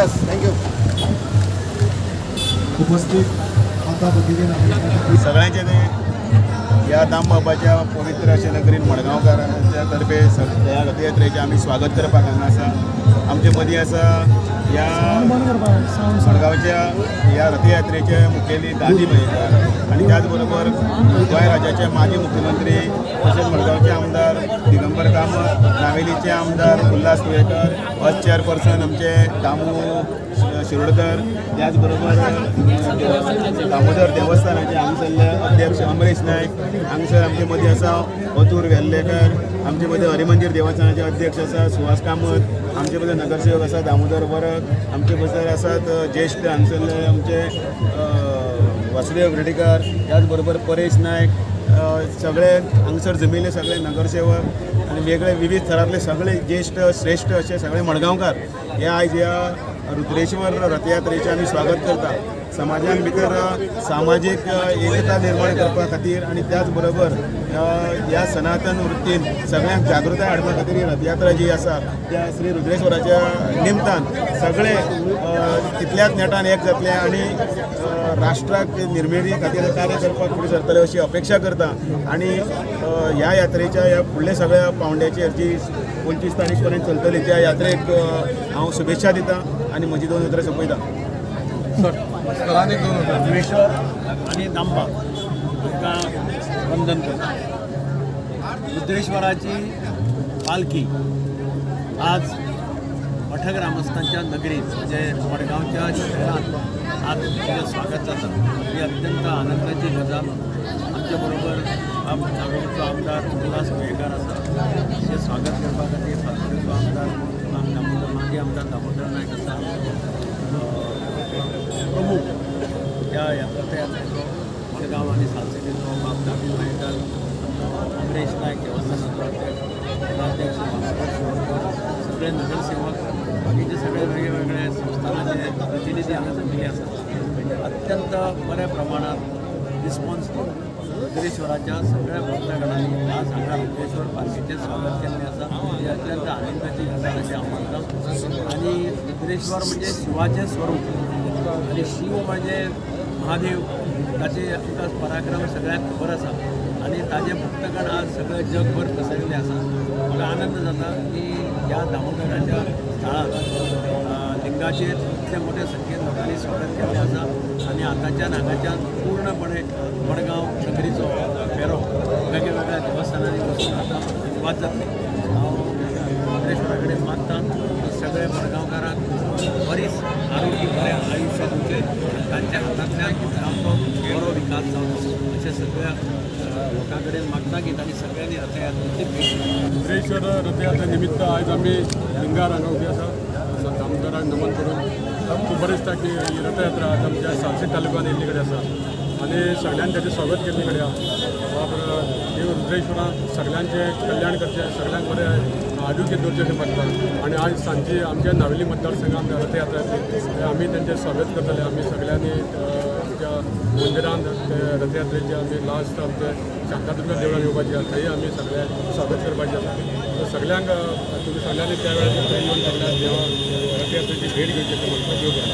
Yes thank you. उपस्थित आता भगिनी सगळ्यांचे ते या दामबाबाच्या पवित्र अशा नगरीन मडगांवकारांच्या तर्फे ह्या रथयात्रेचे आम्ही स्वागत करपाक हांगा आसा. आमचे मदीं आसा या मडगांवच्या या रथयात्रेचे मुखेली गांधी मयेकर आणि त्याच बरोबर गोंय राज्याचे माजी मुख्यमंत्री तसेच मडगांवचे आमदार दिगंबर कामत, नावेलीचे आमदार उल्हास तुयेकर, फर्स्ट चेअरपर्सन आमचे दामू शिरोडकर, त्याचबरोबर दामोदर देवस्थानाचे हांगसरले अध्यक्ष अमरेश नायक, हांगसर आमचे मदीं आसा अतूर वेल्लेकर, आमचे मदीं हरिमंदीर देवस्थानाचे अध्यक्ष आसा सुहास कामत, आमचे मदीं नगरसेवक आसा दामोदर वरक, आमचे बसर आसात ज्येष्ठ हांगसरले आमचे वासुदेव रेडीकर, त्याचबरोबर परेश नायक, सगळे हांगसर जमिल्ले सगळे नगरसेवक आनी वेगळे विविध थरांतले सगळे ज्येष्ठ श्रेष्ठ असे सगळे मडगांवकार हे आयज ह्या रुद्रेश्वर रथयात्रेचे आमी स्वागत करता. समाजान भितर सामाजीक एकता निर्माण करपा खातीर आणि त्याच बरोबर ह्या सनातन वृत्तीन सगळ्यांक जागृताय हाडपा खातीर ही रथयात्रा जी आसा त्या श्री रुद्रेश्वराच्या निमतान सगळे तितल्याच नेटान एक जातले आणि राष्ट्राक निर्मेणी खातीर कार्य करपाक फुडें सरतले अशी अपेक्षा करता. आणि ह्या यात्रेच्या ह्या फुडल्या सगळ्या पावंड्याचेर जी 25 तारीख पर्यंत चलतली त्या यात्रेक हांव शुभेच्छा दिता आणि म्हजी 2 उतरां सोंपयता. रुद्रेश्वर आणि दामबा हांकां वंदन करता. रुद्रेश्वराची पालखी आज मठ ग्रामस्थांच्या नगरीत म्हणजे मडगांवच्या शहरात आज तिचें स्वागत जाता. ही अत्यंत आनंदाची गजाल. आमच्या बरोबर नागोरचो आमदार उल्हास तुयेकर आसा. ते स्वागत करपा खातीर सातपुडेचो आमदार माजी आमदार दामोदर नायक आसा. प्रमुख या रथयात्रेचो मडगांव आणि सालसेतीचो आमदार गोंयकार अमरेश नायक देवस्थानाचो अध्यक्ष दामोदर शिरोडकर, सगळे नगरसेवक, बाकीचे सगळे वेगवेगळे संस्थानाचे प्रतिनिधी हांगा जमिल्ले आसात. अत्यंत बऱ्या प्रमाणात रिस्पॉन्स रुद्रेश्वराच्या सगळ्या भक्तगणांनी आज हांगा रुद्रेश्वर पालखीचें स्वागत केल्लें आसा. ही अत्यंत आनंदाची गजाल अशें हांव मानतां. आणि रुद्रेश्वर म्हणजे शिवाचें स्वरूप आणि शिव म्हणजे महादेव, ताचे आमकां पराक्रम सगळ्यांक खबर आसा आणि ताजे भक्तगण आज सगळे जगभर पसरले आसा. म्हाका आनंद जाता की ह्या दामोदराच्या स्थळार लिंगाचेर इतले मोठे संख्येन लोकांनी स्वागत केल्लें आसा. आणि आतांच्या नागाच्या पूर्णपणे मडगांव नगरीचो फेरो वेगवेगळ्या देवस्थानांनी वचून आतां सुरवात जातली. हांव रुद्रेश्वरा कडेन मागतां सगळे मडगांवकारांक बरीच आरोग्य बरें आयुश्य दिवचें, तांच्या हातांतल्यान गांवचो बरो विकास जावचो अशें सगळ्या लोकां कडेन मागता की तांणी सगळ्यांनी रथयात्रेची भेट. रुद्रेश्वर रथयात्रे निमित्त आज आम्ही लिंगार हांगा उबी आसा. दामोदराक नमन करून खूब बरें दिसता की ही रथयात्रा आज आमच्या सालसेत तालुक्यात येयल्ली कडेन आसा आणि सगळ्यांनी ताचें स्वागत केल्ले कडेन आसा. बाबा देव रुद्रेश्वरान सगळ्यांचें कल्याण करचें, सगळ्यांक बरें आरोग्य दवरचें अशें मागता. आणि आज सांजे आमच्या नावेली मतदारसंघात रथयात्रा येतली, आमी तेंचें स्वागत करतले. आमी सगळ्यांनी आमच्या मंदिरांत रथयात्रेचे आमी लास्ट आमचे शांतादुर्गा देवळान येवपाचें आसा, थंय आमी सगळे स्वागत करपाचें आसा. सगळ्यांक तुमी सगळ्यांनी त्या वेळार थंय येवन सगळ्या देवा रथयात्रेची भेट घेवची अशें म्हणपाक येवजण.